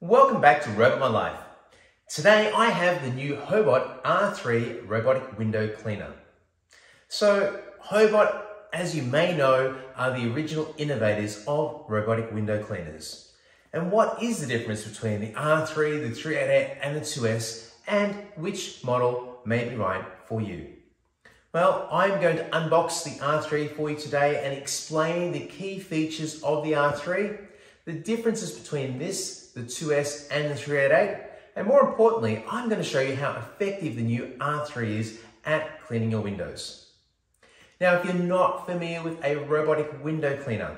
Welcome back to Robot My Life. Today I have the new HOBOT R3 robotic window cleaner. So HOBOT, as you may know, are the original innovators of robotic window cleaners. And what is the difference between the R3, the 388 and the 2S, and which model may be right for you? Well, I'm going to unbox the R3 for you today and explain the key features of the R3, the differences between this, the 2S and the 388, and more importantly, I'm going to show you how effective the new R3 is at cleaning your windows. Now, if you're not familiar with a robotic window cleaner,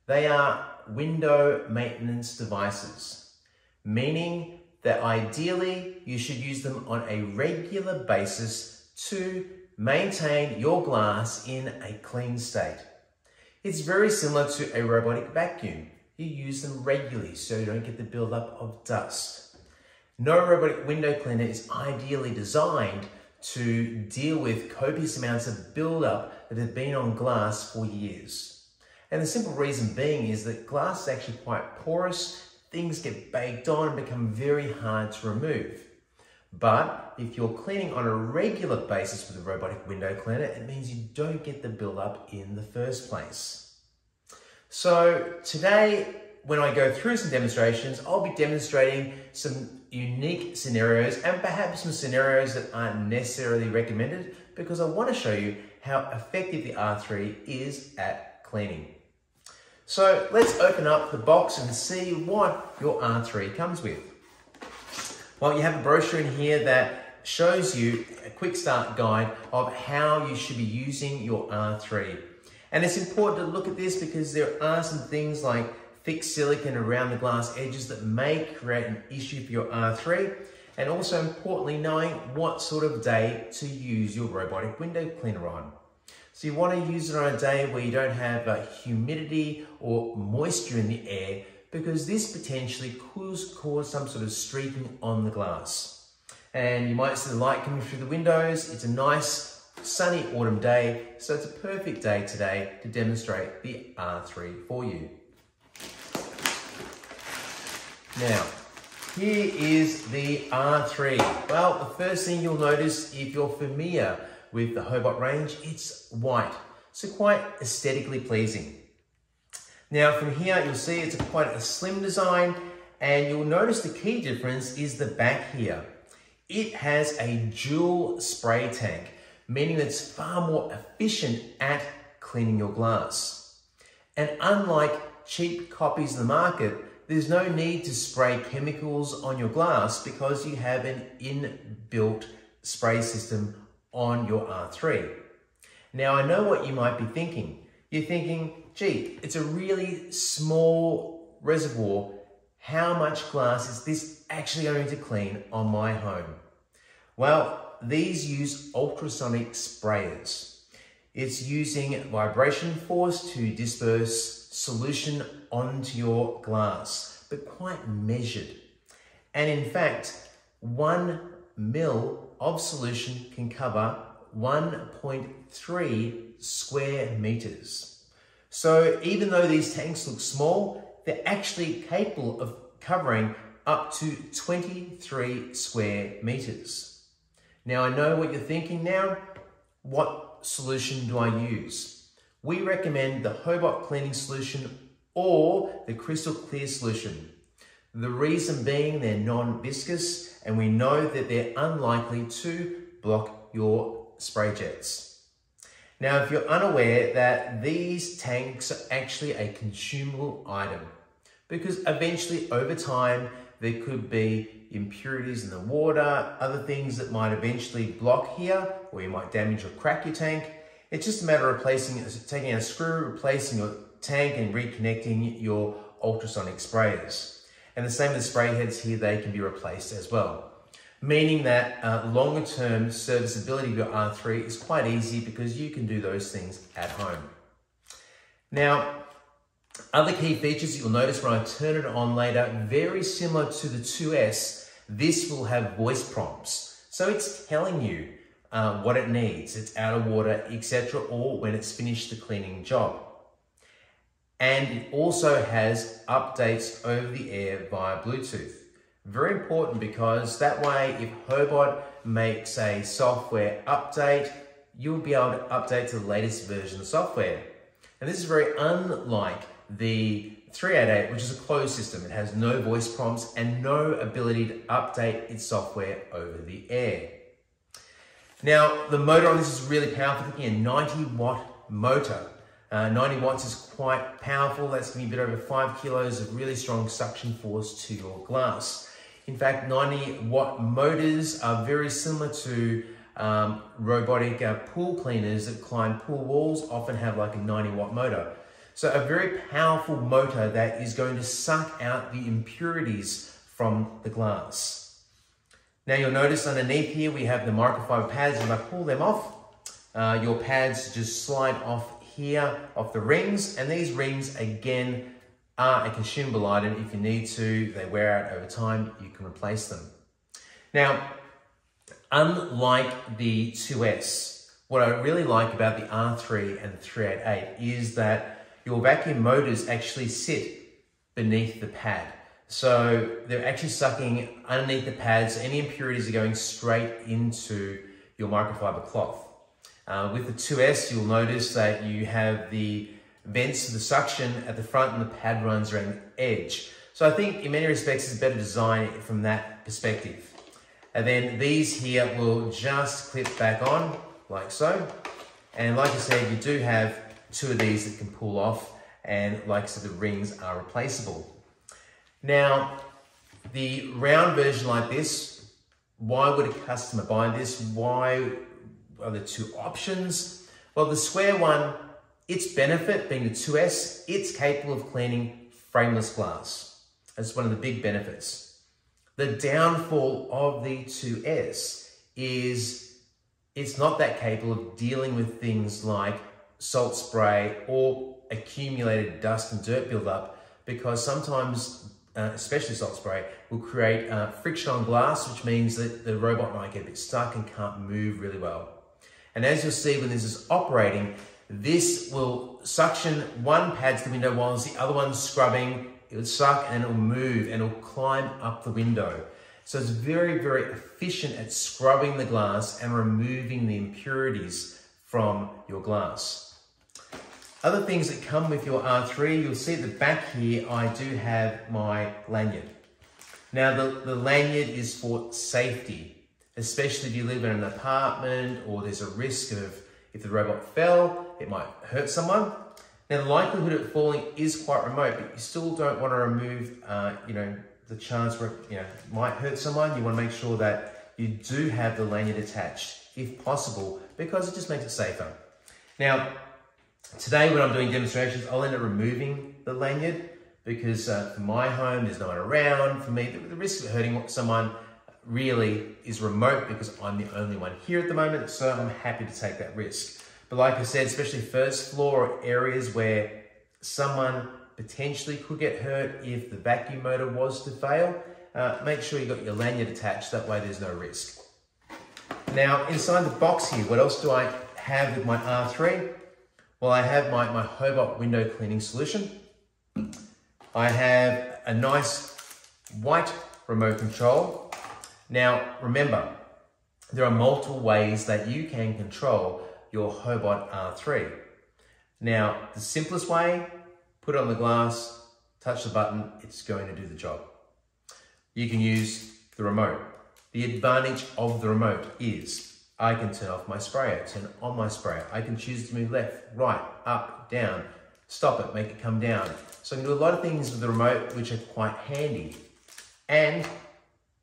they are window maintenance devices, meaning that ideally you should use them on a regular basis to maintain your glass in a clean state. It's very similar to a robotic vacuum. You use them regularly so you don't get the buildup of dust. No robotic window cleaner is ideally designed to deal with copious amounts of buildup that have been on glass for years. And the simple reason being is that glass is actually quite porous, things get baked on and become very hard to remove. But if you're cleaning on a regular basis with a robotic window cleaner, it means you don't get the buildup in the first place. So today, when I go through some demonstrations, I'll be demonstrating some unique scenarios and perhaps some scenarios that aren't necessarily recommended because I want to show you how effective the R3 is at cleaning. So let's open up the box and see what your R3 comes with. Well, you have a brochure in here that shows you a quick start guide of how you should be using your R3. And it's important to look at this because there are some things like thick silicone around the glass edges that may create an issue for your R3. And also importantly, knowing what sort of day to use your robotic window cleaner on. So you want to use it on a day where you don't have humidity or moisture in the air, because this potentially could cause some sort of streaking on the glass. And you might see the light coming through the windows. It's a nice sunny autumn day, so it's a perfect day today to demonstrate the R3 for you. Now, here is the R3. Well, the first thing you'll notice if you're familiar with the HOBOT range, it's white, so quite aesthetically pleasing. Now from here, you'll see it's quite a slim design, and you'll notice the key difference is the back here. It has a dual spray tank, meaning that it's far more efficient at cleaning your glass. And unlike cheap copies in the market, there's no need to spray chemicals on your glass because you have an inbuilt spray system on your R3. Now I know what you might be thinking. You're thinking, gee, it's a really small reservoir. How much glass is this actually going to clean on my home? Well, these use ultrasonic sprayers. It's using vibration force to disperse solution onto your glass, but quite measured. And in fact, 1 ml of solution can cover 1.3 square meters. So even though these tanks look small, they're actually capable of covering up to 23 square meters. Now I know what you're thinking now. What solution do I use? We recommend the HOBOT cleaning solution or the crystal clear solution. The reason being they're non-viscous and we know that they're unlikely to block your spray jets. Now, if you're unaware that these tanks are actually a consumable item, because eventually over time, there could be impurities in the water, other things that might eventually block here, or you might damage or crack your tank. It's just a matter of taking a screw, replacing your tank and reconnecting your ultrasonic sprayers. And the same with the spray heads here, they can be replaced as well. Meaning that longer term serviceability of your R3 is quite easy because you can do those things at home. Now, other key features you'll notice when I turn it on later, very similar to the 2S, this will have voice prompts. So it's telling you what it needs. It's out of water, etc., or when it's finished the cleaning job. And it also has updates over the air via Bluetooth. Very important because that way if HOBOT makes a software update, you'll be able to update to the latest version of software. And this is very unlike the 388, which is a closed system. It has no voice prompts and no ability to update its software over the air. Now, the motor on this is really powerful. Looking at a 90-watt motor. 90 watts is quite powerful. That's going to be a bit over 5 kilos of really strong suction force to your glass. In fact, 90-watt motors are very similar to robotic pool cleaners that climb pool walls, often have like a 90-watt motor. So a very powerful motor that is going to suck out the impurities from the glass. Now you'll notice underneath here we have the microfiber pads. If I pull them off, your pads just slide off here, off the rings. And these rings, again, are a consumable item. If you need to, they wear out over time, you can replace them. Now, unlike the 2S, what I really like about the R3 and the 388 is that your vacuum motors actually sit beneath the pad. So they're actually sucking underneath the pads. Any impurities are going straight into your microfiber cloth. With the 2S, you'll notice that you have the vents for the suction at the front and the pad runs around the edge. So I think in many respects it's a better design from that perspective. And then these here will just clip back on like so. And like I said, you do have 2 of these that can pull off, and like I said, the rings are replaceable. Now, the round version like this, why would a customer buy this? Why are there 2 options? Well, the square one, its benefit being the 2S, it's capable of cleaning frameless glass. That's one of the big benefits. The downfall of the 2S is it's not that capable of dealing with things like salt spray or accumulated dust and dirt buildup, because sometimes, especially salt spray, will create friction on glass, which means that the robot might get a bit stuck and can't move really well. And as you'll see when this is operating, this will suction one pad to the window while the other one's scrubbing. It will suck and it will move and it will climb up the window. So it's very, very efficient at scrubbing the glass and removing the impurities from your glass. Other things that come with your R3, you'll see at the back here, I do have my lanyard. Now the lanyard is for safety, especially if you live in an apartment or there's a risk of, if the robot fell, it might hurt someone. Now the likelihood of it falling is quite remote, but you still don't want to remove, the chance where it might hurt someone. You want to make sure that you do have the lanyard attached, if possible, because it just makes it safer. Now, today when I'm doing demonstrations, I'll end up removing the lanyard because for my home, there's no one around. For me, the risk of hurting someone really is remote because I'm the only one here at the moment, so I'm happy to take that risk. But like I said, especially first floor or areas where someone potentially could get hurt if the vacuum motor was to fail, make sure you've got your lanyard attached, that way there's no risk. Now, inside the box here, what else do I have with my R3? Well, I have my HOBOT window cleaning solution. I have a nice white remote control. Now, remember, there are multiple ways that you can control your HOBOT R3. Now, the simplest way, put it on the glass, touch the button, it's going to do the job. You can use the remote. The advantage of the remote is I can turn off my sprayer, turn on my sprayer. I can choose to move left, right, up, down, stop it, make it come down. So I can do a lot of things with the remote which are quite handy. And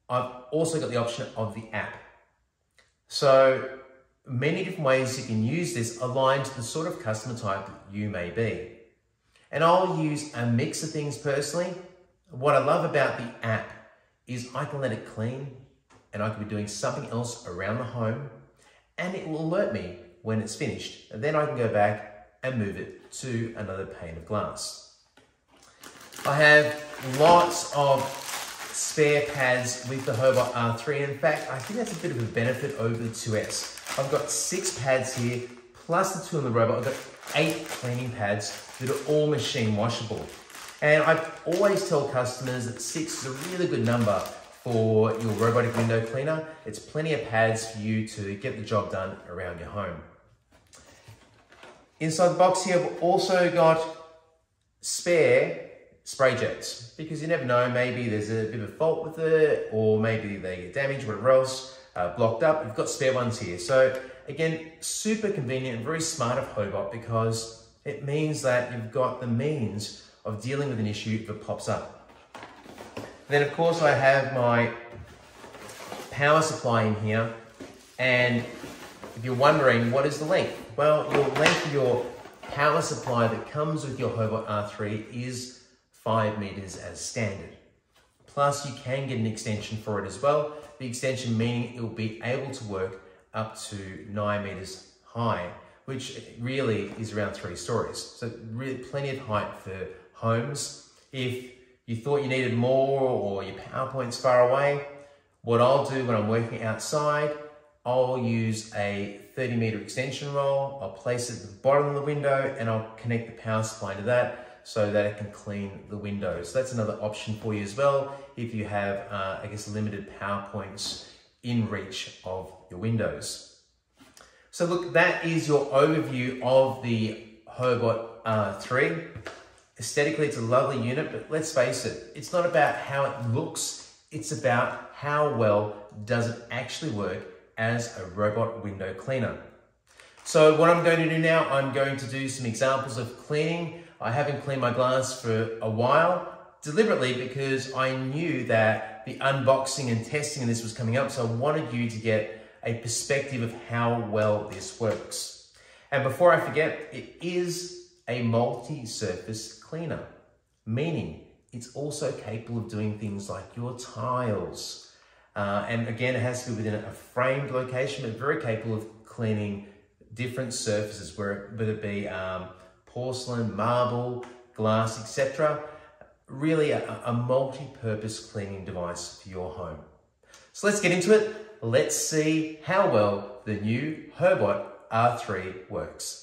I've also got the option of the app. So many different ways you can use this aligned to the sort of customer type that you may be. And I'll use a mix of things personally. What I love about the app is I can let it clean and I can be doing something else around the home and it will alert me when it's finished. And then I can go back and move it to another pane of glass. I have lots of spare pads with the HOBOT R3. In fact, I think that's a bit of a benefit over the 2S. I've got 6 pads here, plus the 2 on the robot. I've got 8 cleaning pads that are all machine washable. And I always tell customers that 6 is a really good number for your robotic window cleaner. It's plenty of pads for you to get the job done around your home. Inside the box here, we've also got spare spray jets, because you never know, maybe there's a bit of a fault with it, or maybe they get damaged, whatever else, blocked up. We've got spare ones here. So again, super convenient and very smart of HOBOT, because it means that you've got the means of dealing with an issue if it pops up. Then of course I have my power supply in here, and if you're wondering what is the length, well, your length of your power supply that comes with your HOBOT R3 is 5 meters as standard. Plus you can get an extension for it as well. The extension meaning it will be able to work up to 9 meters high, which really is around 3 stories. So really plenty of height for homes. If you thought you needed more, or your power point's far away, what I'll do when I'm working outside, I'll use a 30-meter extension rod. I'll place it at the bottom of the window, and I'll connect the power supply to that so that it can clean the windows. So that's another option for you as well if you have, I guess, limited power points in reach of your windows. So look, that is your overview of the HOBOT R3. Aesthetically, it's a lovely unit, but let's face it, it's not about how it looks, it's about how well does it actually work as a robot window cleaner. So what I'm going to do now, I'm going to do some examples of cleaning. I haven't cleaned my glass for a while, deliberately, because I knew that the unboxing and testing of this was coming up, so I wanted you to get a perspective of how well this works. And before I forget, it is a multi-surface cleaner, meaning it's also capable of doing things like your tiles. And again, it has to be within a framed location, but very capable of cleaning different surfaces, whether it be porcelain, marble, glass, etc. Really a multi-purpose cleaning device for your home. So let's get into it. Let's see how well the new HOBOT R3 works.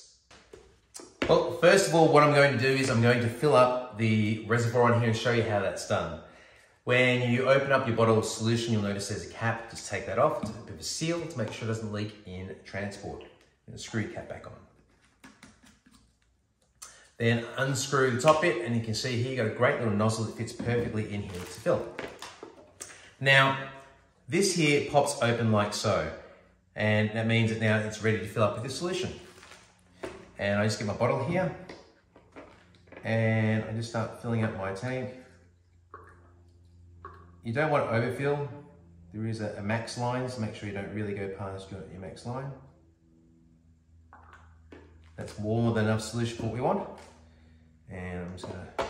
Well, first of all, what I'm going to do is I'm going to fill up the reservoir on here and show you how that's done. When you open up your bottle of solution, you'll notice there's a cap. Just take that off. It's a bit of a seal to make sure it doesn't leak in transport. And screw your cap back on. Then unscrew the top bit, and you can see here you've got a great little nozzle that fits perfectly in here to fill. Now, this here pops open like so, and that means that now it's ready to fill up with the solution. And I just get my bottle here, and I just start filling up my tank. You don't want to overfill. There is a max line, so make sure you don't really go past your max line. That's more than enough solution for what we want. And I'm just gonna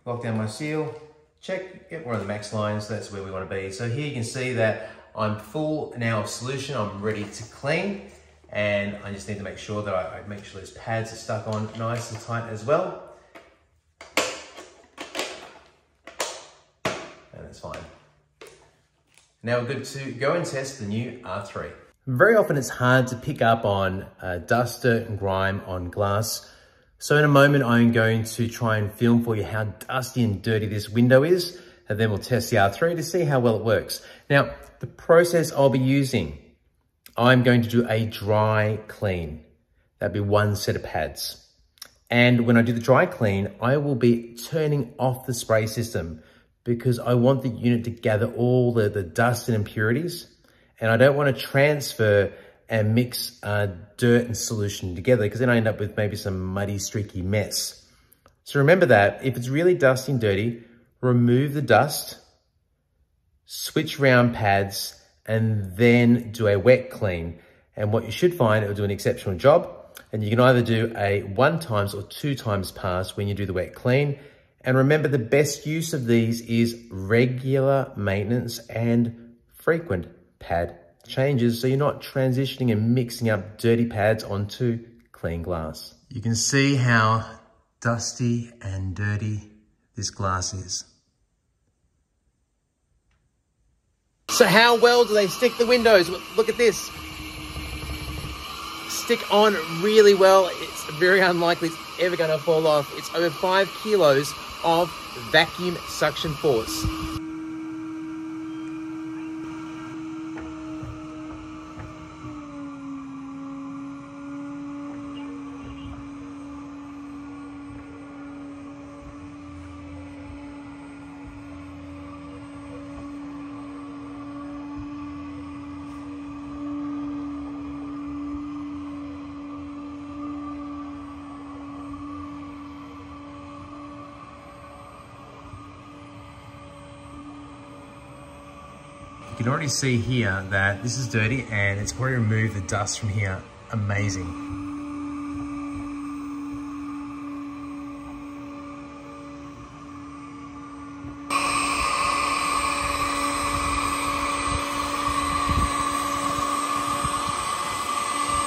lock down my seal, check, get one of the max lines, that's where we want to be. So here you can see that I'm full now of solution, I'm ready to clean. And I just need to make sure that I make sure those pads are stuck on nice and tight as well. And that's fine. Now we're good to go and test the new R3. Very often it's hard to pick up on dust, dirt and grime on glass. So in a moment, I'm going to try and film for you how dusty and dirty this window is, and then we'll test the R3 to see how well it works. Now, the process I'll be using, I'm going to do a dry clean. That'd be one set of pads. And when I do the dry clean, I will be turning off the spray system because I want the unit to gather all the dust and impurities. And I don't want to transfer and mix dirt and solution together, because then I end up with maybe some muddy, streaky mess. So remember that if it's really dusty and dirty, remove the dust, switch around pads, and then do a wet clean. And what you should find, it will do an exceptional job. And you can either do a 1 times or 2 times pass when you do the wet clean. And remember, the best use of these is regular maintenance and frequent pad changes, so you're not transitioning and mixing up dirty pads onto clean glass. You can see how dusty and dirty this glass is. So how well do they stick the windows? Look at this. Stick on really well. It's very unlikely ever going to fall off. It's over 5 kilos of vacuum suction force. You can already see here that this is dirty and it's already removed the dust from here. Amazing.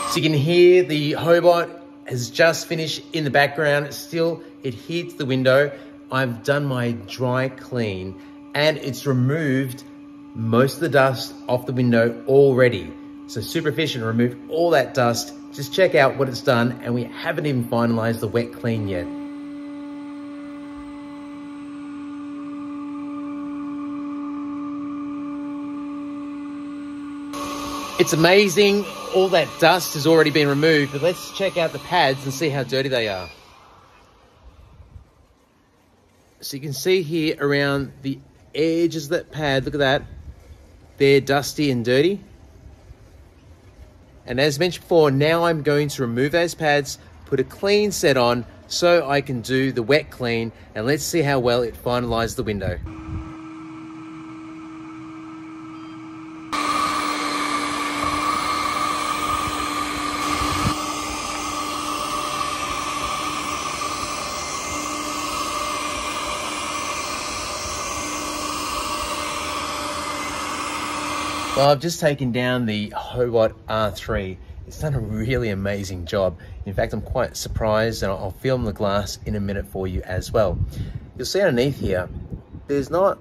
So you can hear the HOBOT has just finished in the background. Still, it hits the window. I've done my dry clean and it's removed most of the dust off the window already. So super efficient, remove all that dust. Just check out what it's done, and we haven't even finalized the wet clean yet. It's amazing, all that dust has already been removed, but let's check out the pads and see how dirty they are. So you can see here around the edges of that pad, look at that. They're dusty and dirty. And as mentioned before, now I'm going to remove those pads, put a clean set on so I can do the wet clean, and let's see how well it finalized the window. Well, I've just taken down the HOBOT R3. It's done a really amazing job. In fact, I'm quite surprised, and I'll film the glass in a minute for you as well. You'll see underneath here, there's not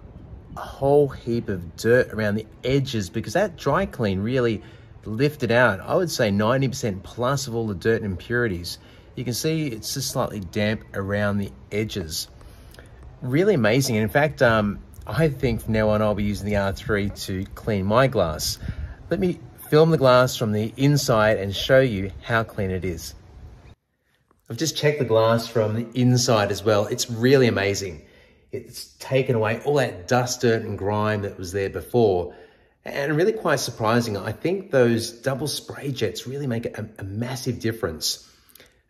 a whole heap of dirt around the edges because that dry clean really lifted out, I would say 90% plus of all the dirt and impurities. You can see it's just slightly damp around the edges. Really amazing. And in fact, I think from now on I'll be using the R3 to clean my glass. Let me film the glass from the inside and show you how clean it is. I've just checked the glass from the inside as well. It's really amazing. It's taken away all that dust, dirt and grime that was there before. And really quite surprising, I think those double spray jets really make a massive difference.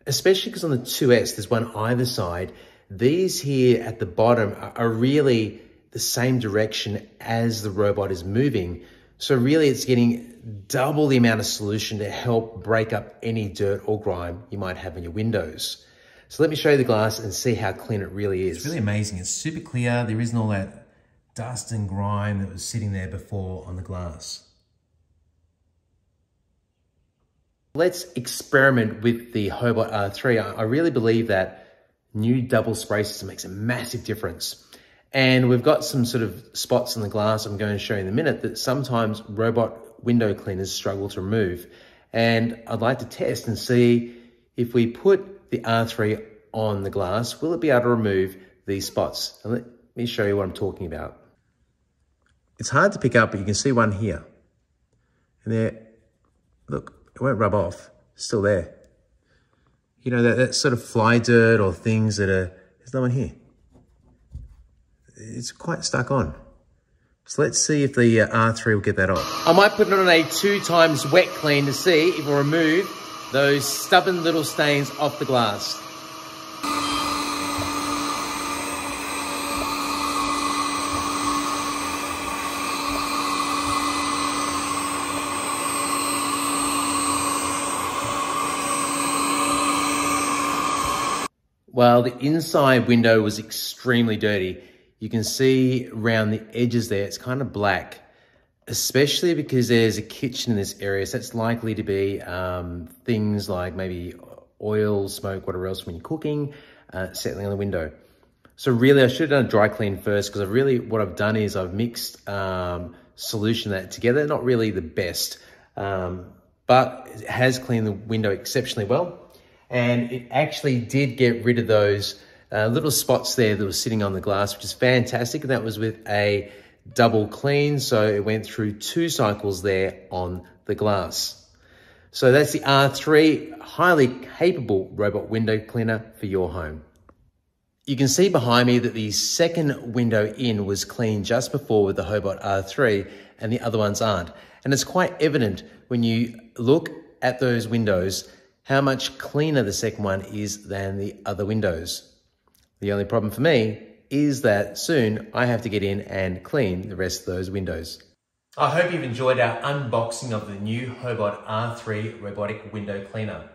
Especially because on the 2S, there's one either side. These here at the bottom are really the same direction as the robot is moving. So really it's getting double the amount of solution to help break up any dirt or grime you might have in your windows. So let me show you the glass and see how clean it really is. It's really amazing. It's super clear. There isn't all that dust and grime that was sitting there before on the glass. Let's experiment with the HOBOT R3. I really believe that new double spray system makes a massive difference. And we've got some sort of spots on the glass I'm going to show you in a minute that sometimes robot window cleaners struggle to remove. And I'd like to test and see if we put the R3 on the glass, will it be able to remove these spots? And let me show you what I'm talking about. It's hard to pick up, but you can see one here. And there, look, it won't rub off, it's still there. You know, that sort of fly dirt or things that are, there's no one here. It's quite stuck on. So let's see if the R3 will get that off. I might put it on a 2 times wet clean to see if it will remove those stubborn little stains off the glass. Well, the inside window was extremely dirty. You can see around the edges there, it's kind of black, especially because there's a kitchen in this area. So it's likely to be things like maybe oil, smoke, whatever else when you're cooking, settling on the window. So really I should have done a dry clean first, because what I've done is I've mixed solution that together. Not really the best, but it has cleaned the window exceptionally well. and it actually did get rid of those little spots there that were sitting on the glass, which is fantastic. And that was with a double clean. So it went through 2 cycles there on the glass. So that's the R3, highly capable robot window cleaner for your home. You can see behind me that the second window in was cleaned just before with the HOBOT R3 and the other ones aren't. And it's quite evident when you look at those windows how much cleaner the second one is than the other windows. The only problem for me is that soon I have to get in and clean the rest of those windows. I hope you've enjoyed our unboxing of the new HOBOT R3 robotic window cleaner.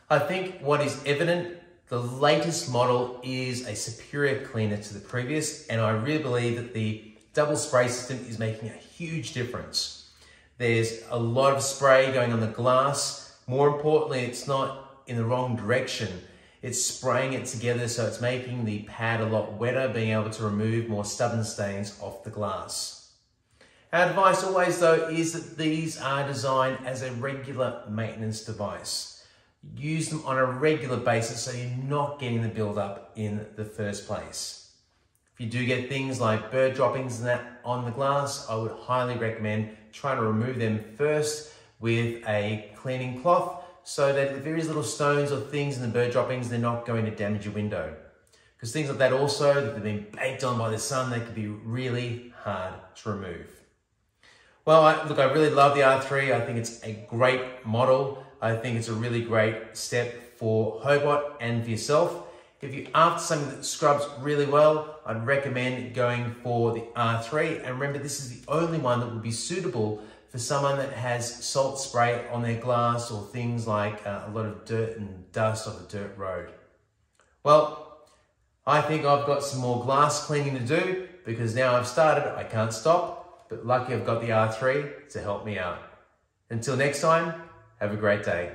I think what is evident, the latest model is a superior cleaner to the previous, and I really believe that the double spray system is making a huge difference. There's a lot of spray going on the glass. More importantly, it's not in the wrong direction. It's spraying it together, so it's making the pad a lot wetter, being able to remove more stubborn stains off the glass. Our advice always, though, is that these are designed as a regular maintenance device. Use them on a regular basis so you're not getting the build-up in the first place. If you do get things like bird droppings and that on the glass, I would highly recommend trying to remove them first with a cleaning cloth so that if there is little stones or things in the bird droppings, they're not going to damage your window. Because things like that also, that they've been baked on by the sun, they can be really hard to remove. Well, look, I really love the R3. I think it's a great model. I think it's a really great step for HOBOT and for yourself. If you're after something that scrubs really well, I'd recommend going for the R3. And remember, this is the only one that would be suitable for someone that has salt spray on their glass or things like a lot of dirt and dust off a dirt road. Well, I think I've got some more glass cleaning to do because now I've started, I can't stop. But lucky I've got the R3 to help me out. Until next time, have a great day.